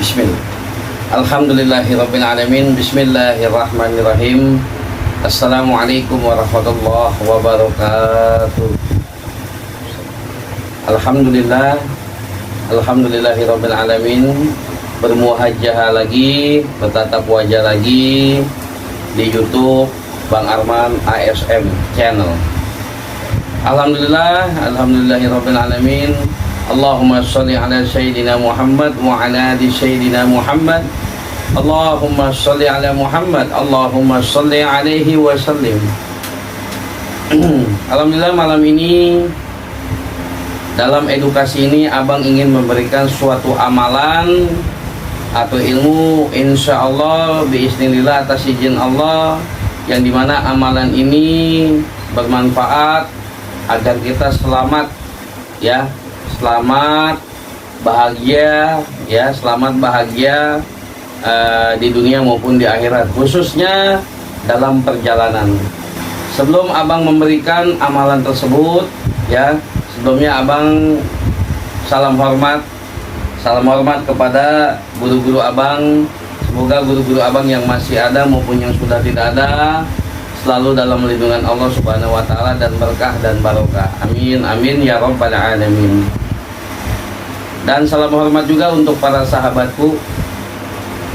Bismillah. Alhamdulillahirabbil alamin. Bismillahirrahmanirrahim. Assalamualaikum warahmatullahi wabarakatuh. Alhamdulillah. Alhamdulillahirabbil alamin. Bermuhajjah lagi, bertatap wajah lagi di YouTube Bang Arman ASM channel. Alhamdulillah, alhamdulillahirabbil alamin. Allahumma sholli ala sayyidina Muhammad wa ala ali sayyidina Muhammad. Allahumma sholli ala Muhammad. Allahumma sholli alaihi wa sallim. Alhamdulillah, malam ini dalam edukasi ini abang ingin memberikan suatu amalan atau ilmu, insya Allah biiznillah atas izin Allah, yang dimana amalan ini bermanfaat agar kita selamat, ya, selamat bahagia, ya, selamat bahagia di dunia maupun di akhirat, khususnya dalam perjalanan. Sebelum abang memberikan amalan tersebut, ya, sebelumnya abang salam hormat kepada guru-guru abang. Semoga guru-guru abang yang masih ada maupun yang sudah tidak ada selalu dalam lindungan Allah Subhanahu wa taala dan berkah dan barokah. Amin amin ya rabbal alamin. Dan salam hormat juga untuk para sahabatku,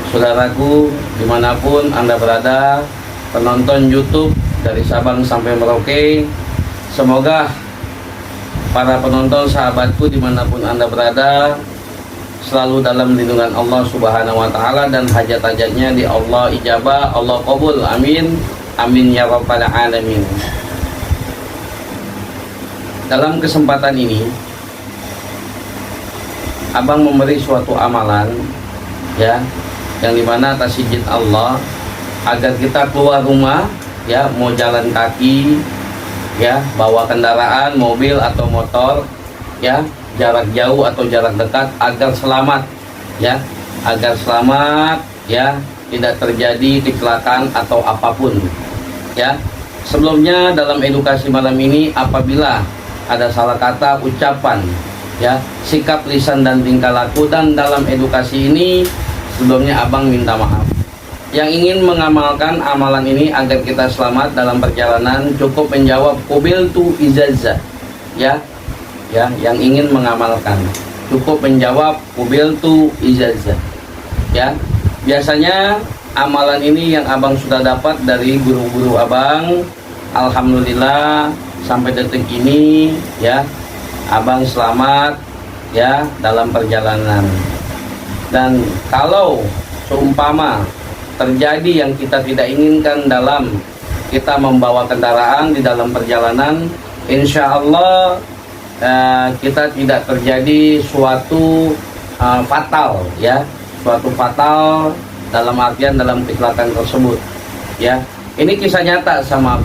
saudaraku dimanapun Anda berada, penonton YouTube dari Sabang sampai Merauke. Semoga para penonton sahabatku dimanapun Anda berada selalu dalam lindungan Allah Subhanahu wa taala dan hajat-hajatnya di Allah ijabah, Allah qabul. Amin amin ya rabbal alamin. Dalam kesempatan ini abang memberi suatu amalan, ya, yang dimana atas izin Allah agar kita keluar rumah, ya, mau jalan kaki, ya, bawa kendaraan mobil atau motor, ya, jarak jauh atau jarak dekat, agar selamat, ya, agar selamat, ya, tidak terjadi kecelakaan atau apapun, ya. Sebelumnya dalam edukasi malam ini, apabila ada salah kata, ucapan, ya, sikap lisan dan tingkah laku dan dalam edukasi ini, sebelumnya abang minta maaf. Yang ingin mengamalkan amalan ini agar kita selamat dalam perjalanan cukup menjawab qabiltu ijazah, ya, ya, yang ingin mengamalkan cukup menjawab qabiltu ijazah, ya. Biasanya amalan ini yang abang sudah dapat dari guru-guru abang. Alhamdulillah sampai detik ini, ya, abang selamat, ya, dalam perjalanan. Dan kalau seumpama terjadi yang kita tidak inginkan dalam kita membawa kendaraan di dalam perjalanan, insya Allah kita tidak terjadi suatu fatal, ya, suatu fatal dalam artian dalam kecelakaan tersebut, ya. Ini kisah nyata sama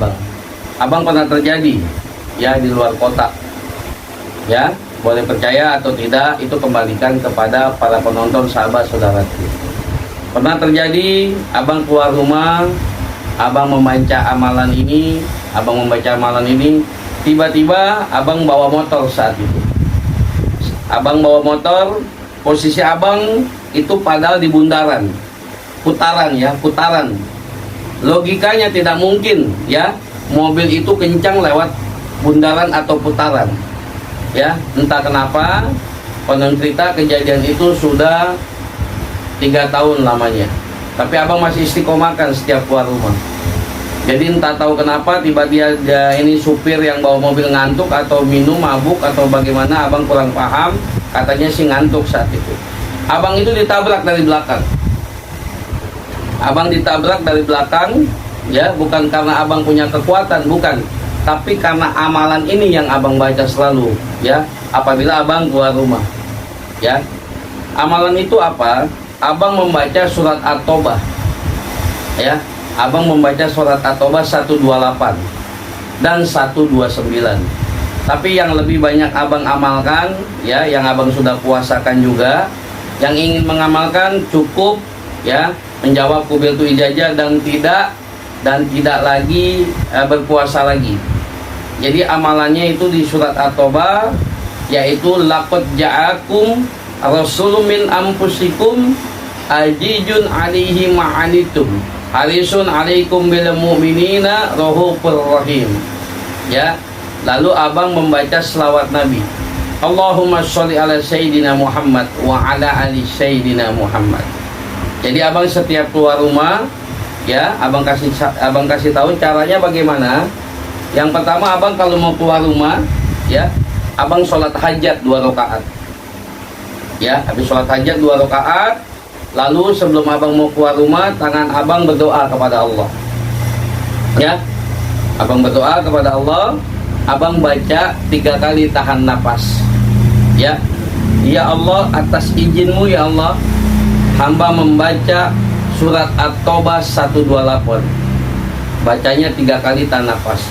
abang pernah terjadi, ya, di luar kota, ya. Boleh percaya atau tidak, itu kembalikan kepada para penonton, sahabat saudaraku. Pernah terjadi abang keluar rumah, abang membaca amalan ini, tiba-tiba abang bawa motor. Saat itu abang bawa motor, posisi abang itu padahal di bundaran, putaran, ya, putaran. Logikanya tidak mungkin, ya, mobil itu kencang lewat bundaran atau putaran, ya. Entah kenapa konon cerita kejadian itu sudah 3 tahun lamanya, tapi abang masih istiqomahkan setiap keluar rumah. Jadi entah tahu kenapa tiba-tiba ini supir yang bawa mobil ngantuk atau minum mabuk atau bagaimana, abang kurang paham. Katanya sih ngantuk saat itu. Abang itu ditabrak dari belakang. Abang ditabrak dari belakang, ya, bukan karena abang punya kekuatan, bukan, tapi karena amalan ini yang abang baca selalu, ya, apabila abang keluar rumah, ya. Amalan itu apa? Abang membaca surat At-Taubah, ya. Abang membaca surat At-Taubah 128 dan 129. Tapi yang lebih banyak abang amalkan, ya, yang abang sudah puasakan juga, yang ingin mengamalkan cukup, ya, menjawab qabiltu ijazah dan tidak lagi berpuasa lagi. Jadi amalannya itu di surat At-Taubah, yaitu laqad ja'akum rasulun min anfusikum Ajijun alaihi ma'anitum harisun alaikum bil mu'minina rahufur rahim. Ya, lalu abang membaca selawat Nabi. Allahumma sholli ala Sayyidina Muhammad wa ala ali Sayyidina Muhammad. Jadi abang setiap keluar rumah, ya, abang kasih tahu caranya bagaimana. Yang pertama, abang kalau mau keluar rumah, ya, abang sholat hajat 2 rakaat. Ya, habis sholat hajat 2 rakaat, lalu sebelum abang mau keluar rumah, tangan abang berdoa kepada Allah. Ya, abang berdoa kepada Allah, abang baca 3 kali tahan napas. Ya, ya Allah, atas izinmu ya Allah, hamba membaca surat At-Taubah 128. Bacanya 3 kali tahan nafas.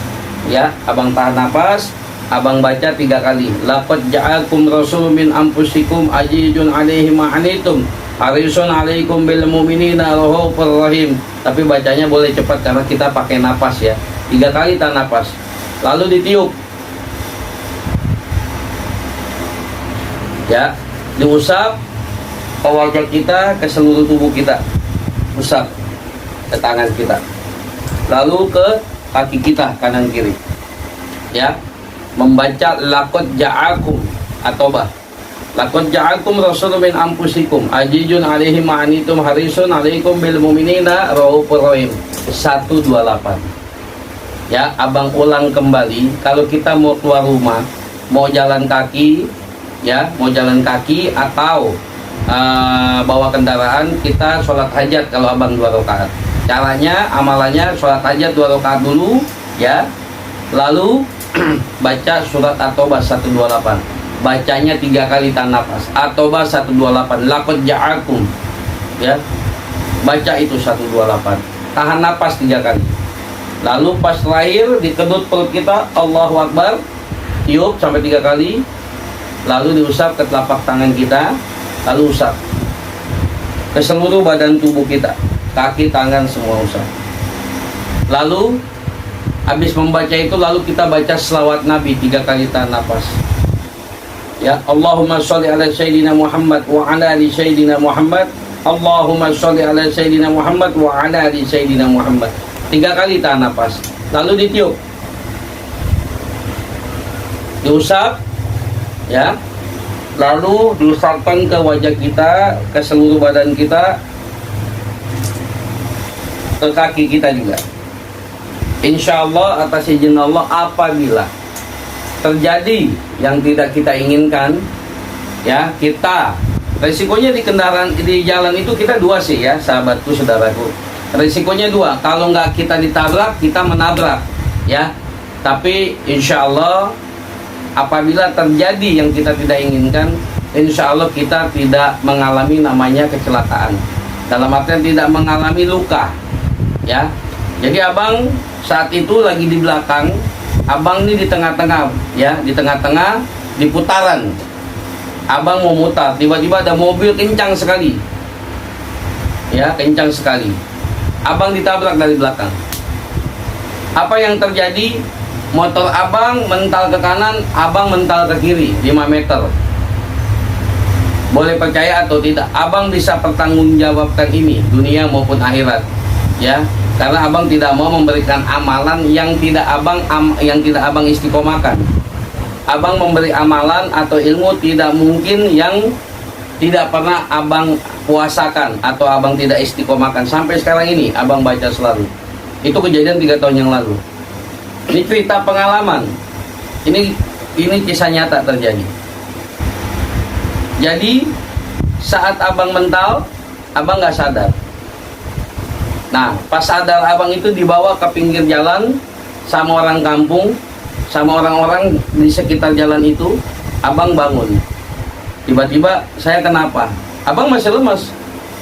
Ya, abang tahan nafas, abang baca 3 kali. Laqad ja'akum rasulun min anfusikum azizun 'alaihi ma 'anittum harisun 'alaikum bil mu'minina rahufur rahim. Tapi bacanya boleh cepat karena kita pakai nafas ya. 3 kali tahan nafas. Lalu ditiup. Ya, diusap ke wajah kita, ke seluruh tubuh kita, usap ke tangan kita, lalu ke kaki kita kanan kiri. Ya, membaca laqad ja'akum At-Taubah. Laqad ja'akum rasulun min anfusikum azizun 'alaihi ma 'anittum harisun 'alaikum bil mu'minina raufur rahim 128. Ya, abang ulang kembali. Kalau kita mau keluar rumah, mau jalan kaki, ya, mau jalan kaki atau bawa kendaraan, kita sholat hajat kalau abang 2 rakaat. Caranya, amalannya sholat hajat 2 rakaat dulu, ya, lalu baca surat At-Taubah 128. Bacanya 3 kali tahan nafas. At-Taubah 128. Laqad ja'akum, ya, baca itu 128. Tahan nafas 3 kali. Lalu pas terakhir dikedut perut kita, Allahu Akbar, tiup sampai 3 kali. Lalu diusap ke telapak tangan kita, lalu usap ke seluruh badan tubuh kita, kaki, tangan, semua usap. Lalu habis membaca itu, lalu kita baca selawat Nabi 3 kali tahan nafas. Ya, Allahumma sholli ala Sayyidina Muhammad wa ala ali Sayyidina Muhammad. Allahumma sholli ala Sayyidina Muhammad wa ala ali Sayyidina Muhammad. 3 kali tahan nafas. Lalu ditiup, diusap, ya, lalu diusapkan ke wajah kita, ke seluruh badan kita, ke kaki kita juga. Insya Allah atas izin Allah, apabila terjadi yang tidak kita inginkan, ya, kita resikonya di kendaraan, di jalan itu kita 2 sih ya, sahabatku, saudaraku. Resikonya 2. Kalau nggak kita ditabrak, kita menabrak, ya. Tapi insya Allah apabila terjadi yang kita tidak inginkan, insya Allah kita tidak mengalami namanya kecelakaan. Dalam artian tidak mengalami luka, ya. Jadi abang saat itu lagi di belakang, abang ini di tengah-tengah, ya, di tengah-tengah, di putaran. Abang mau mutar, tiba-tiba ada mobil kencang sekali, ya, kencang sekali. Abang ditabrak dari belakang. Apa yang terjadi? Motor abang mental ke kanan, abang mental ke kiri 5 meter. Boleh percaya atau tidak, abang bisa pertanggungjawabkan ini, dunia maupun akhirat, ya. Karena abang tidak mau memberikan amalan yang tidak abang istiqomahkan. Abang memberi amalan atau ilmu tidak mungkin yang tidak pernah abang puasakan atau abang tidak istiqomahkan. Sampai sekarang ini abang baca selalu. Itu kejadian 3 tahun yang lalu. Ini cerita pengalaman. Ini kisah nyata terjadi. Jadi saat abang mental, abang nggak sadar. Nah, pas sadar abang itu dibawa ke pinggir jalan sama orang kampung, sama orang-orang di sekitar jalan itu. Abang bangun. Tiba-tiba, saya kenapa? Abang masih lemas.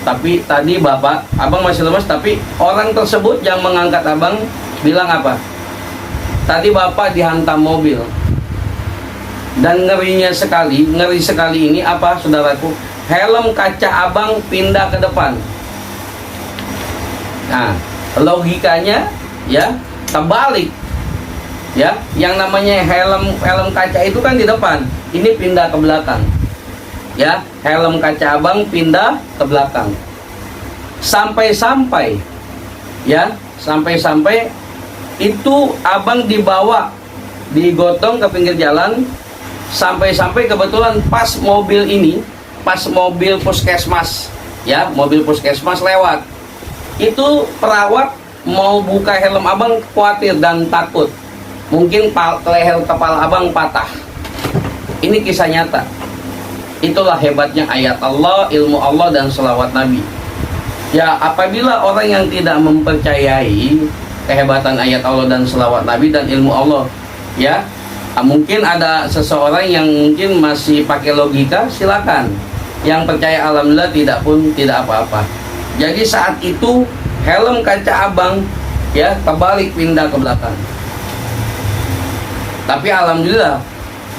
Tapi tadi bapak, abang masih lemas, tapi orang tersebut yang mengangkat abang bilang apa? Tadi bapak dihantam mobil. Dan ngeri sekali ini apa, saudaraku? Helm kaca abang pindah ke depan. Nah, logikanya, ya, terbalik. Ya, yang namanya helm kaca itu kan di depan, ini pindah ke belakang. Ya, helm kaca abang pindah ke belakang. Sampai-sampai ya, sampai-sampai itu abang dibawa, digotong ke pinggir jalan, sampai-sampai kebetulan pas mobil puskesmas, ya, mobil puskesmas lewat. Itu perawat mau buka helm abang khawatir dan takut, mungkin leher kepala abang patah. Ini kisah nyata. Itulah hebatnya ayat Allah, ilmu Allah, dan selawat Nabi. Ya, apabila orang yang tidak mempercayai kehebatan ayat Allah dan selawat Nabi dan ilmu Allah, ya, mungkin ada seseorang yang mungkin masih pakai logika, silakan. Yang percaya alhamdulillah tidak apa-apa. Jadi saat itu helm kaca abang, ya, kebalik, pindah ke belakang. Tapi alhamdulillah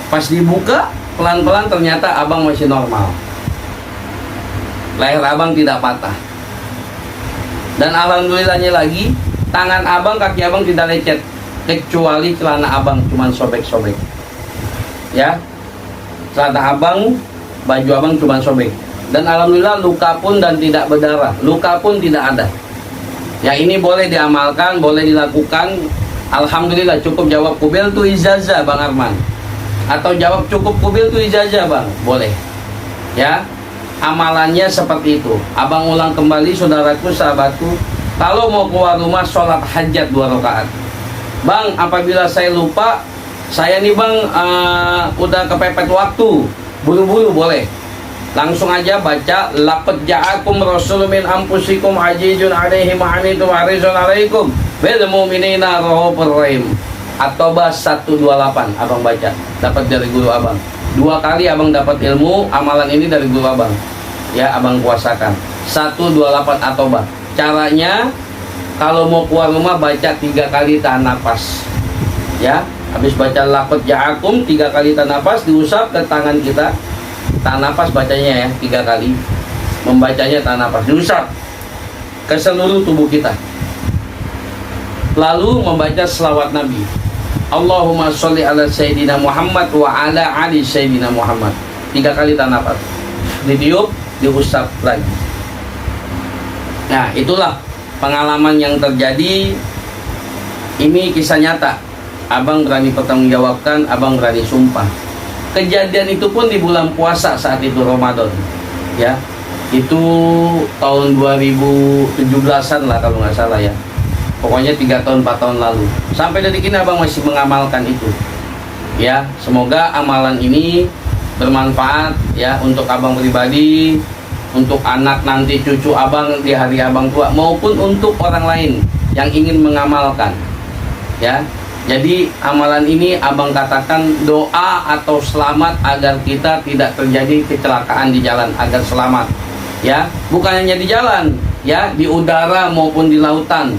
pas dibuka pelan-pelan ternyata abang masih normal. Leher abang tidak patah. Dan alhamdulillahnya lagi, tangan abang, kaki abang tidak lecet, kecuali celana abang cuma sobek-sobek. Ya, celana abang, baju abang cuma sobek. Dan alhamdulillah luka pun dan tidak berdarah, luka pun tidak ada. Ya, ini boleh diamalkan, boleh dilakukan. Alhamdulillah. Cukup jawab kubil tu ijazah Bang Arman, atau jawab cukup kubil tu ijazah Bang, boleh. Ya, amalannya seperti itu. Abang ulang kembali, saudaraku, sahabatku, kalau mau keluar rumah sholat hajat 2 rakaat. Bang, apabila saya lupa, saya nih Bang udah kepepet waktu, buru-buru, boleh. Langsung aja baca laqad ja'akum rasulun min anfusikum azizun 'alaihi ma 'anittum harisun 'alaikum bil mu'minina raufur rahim. At-Taubah 128 abang baca, dapat dari guru abang. 2 kali abang dapat ilmu amalan ini dari guru abang. Ya, abang kuasakan. 128 At-Taubah. Caranya, kalau mau keluar rumah baca 3 kali tahan nafas. Ya, habis baca laqad ja'akum 3 kali tahan nafas, diusap ke tangan kita. Tahan nafas bacanya ya 3 kali. Membacanya tahan nafas, diusap ke seluruh tubuh kita. Lalu membaca selawat Nabi. Allahumma sholli ala Sayyidina Muhammad wa ala ali Sayyidina Muhammad. 3 kali tahan nafas, ditiup, diusap lagi. Nah, itulah pengalaman yang terjadi. Ini kisah nyata. Abang berani pertanggungjawabkan, abang berani sumpah. Kejadian itu pun di bulan puasa saat itu, Ramadan. Ya, itu tahun 2017-an lah kalau nggak salah ya. Pokoknya 3 tahun 4 tahun lalu. Sampai detik ini abang masih mengamalkan itu. Ya, semoga amalan ini bermanfaat ya untuk abang pribadi, untuk anak nanti cucu abang di hari abang tua, maupun untuk orang lain yang ingin mengamalkan. Ya. Jadi amalan ini abang katakan doa atau selamat agar kita tidak terjadi kecelakaan di jalan, agar selamat. Ya, bukan hanya di jalan, ya, di udara maupun di lautan.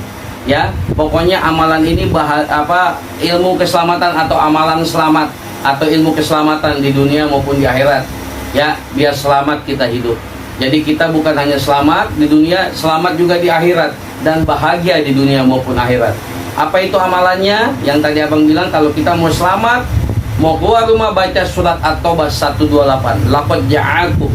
Ya, pokoknya amalan ini ilmu keselamatan atau amalan selamat atau ilmu keselamatan di dunia maupun di akhirat. Ya, biar selamat kita hidup. Jadi kita bukan hanya selamat di dunia, selamat juga di akhirat, dan bahagia di dunia maupun akhirat. Apa itu amalannya? Yang tadi abang bilang, kalau kita mau selamat, mau keluar rumah, baca surat At-Taubah 128, laqad ja'akum.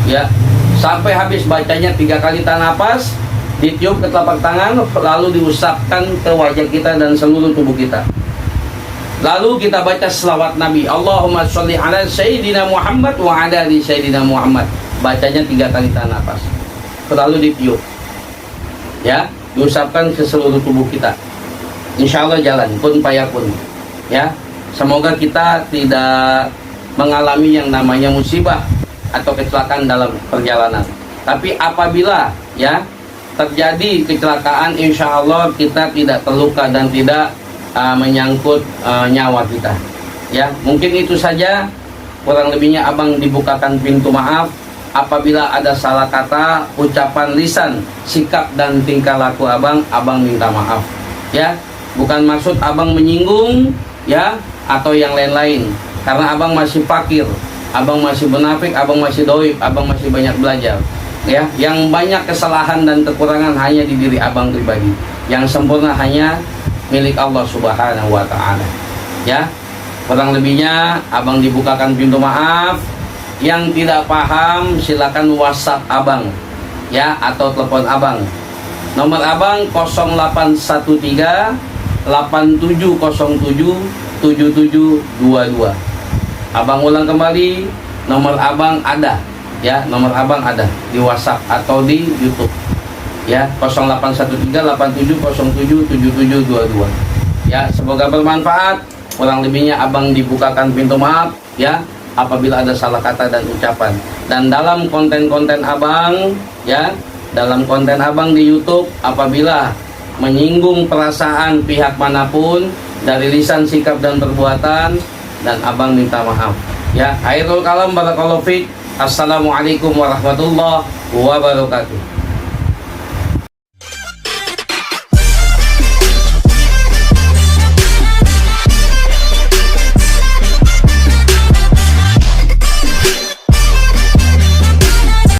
Ya, sampai habis bacanya 3 kali tahan nafas, ditiup ke telapak tangan, lalu diusapkan ke wajah kita dan seluruh tubuh kita. Lalu kita baca selawat Nabi, Allahumma sholli ala Sayyidina Muhammad wa ala ali Sayyidina Muhammad. Bacanya 3 kali tahan nafas, lalu ditiup. Ya, diusapkan ke seluruh tubuh kita. Insya Allah jalan, kun payakun. Ya, semoga kita tidak mengalami yang namanya musibah atau kecelakaan dalam perjalanan. Tapi apabila ya terjadi kecelakaan, insya Allah kita tidak terluka dan tidak menyangkut nyawa kita. Ya, mungkin itu saja. Kurang lebihnya abang dibukakan pintu maaf. Apabila ada salah kata, ucapan lisan, sikap dan tingkah laku abang minta maaf. Ya, bukan maksud abang menyinggung ya atau yang lain-lain, karena abang masih fakir, abang masih munafik, abang masih doib, abang masih banyak belajar. Ya, yang banyak kesalahan dan kekurangan hanya di diri abang pribadi. Yang sempurna hanya milik Allah Subhanahu wa taala. Ya, kurang lebihnya abang dibukakan pintu maaf. Yang tidak paham silakan WhatsApp abang ya, atau telepon abang. Nomor abang 0813 8707 7722. Abang ulang kembali, nomor abang ada, ya, nomor abang ada di WhatsApp atau di YouTube, ya, 0813 8707 7722. Ya, semoga bermanfaat. Kurang lebihnya abang dibukakan pintu maaf, ya, apabila ada salah kata dan ucapan. Dan dalam konten-konten abang, ya, dalam konten abang di YouTube, apabila menyinggung perasaan pihak manapun dari lisan, sikap, dan perbuatan, dan abang minta maaf. Ya, akhirul kalam, barakallahu fiik. Assalamualaikum warahmatullahi wabarakatuh.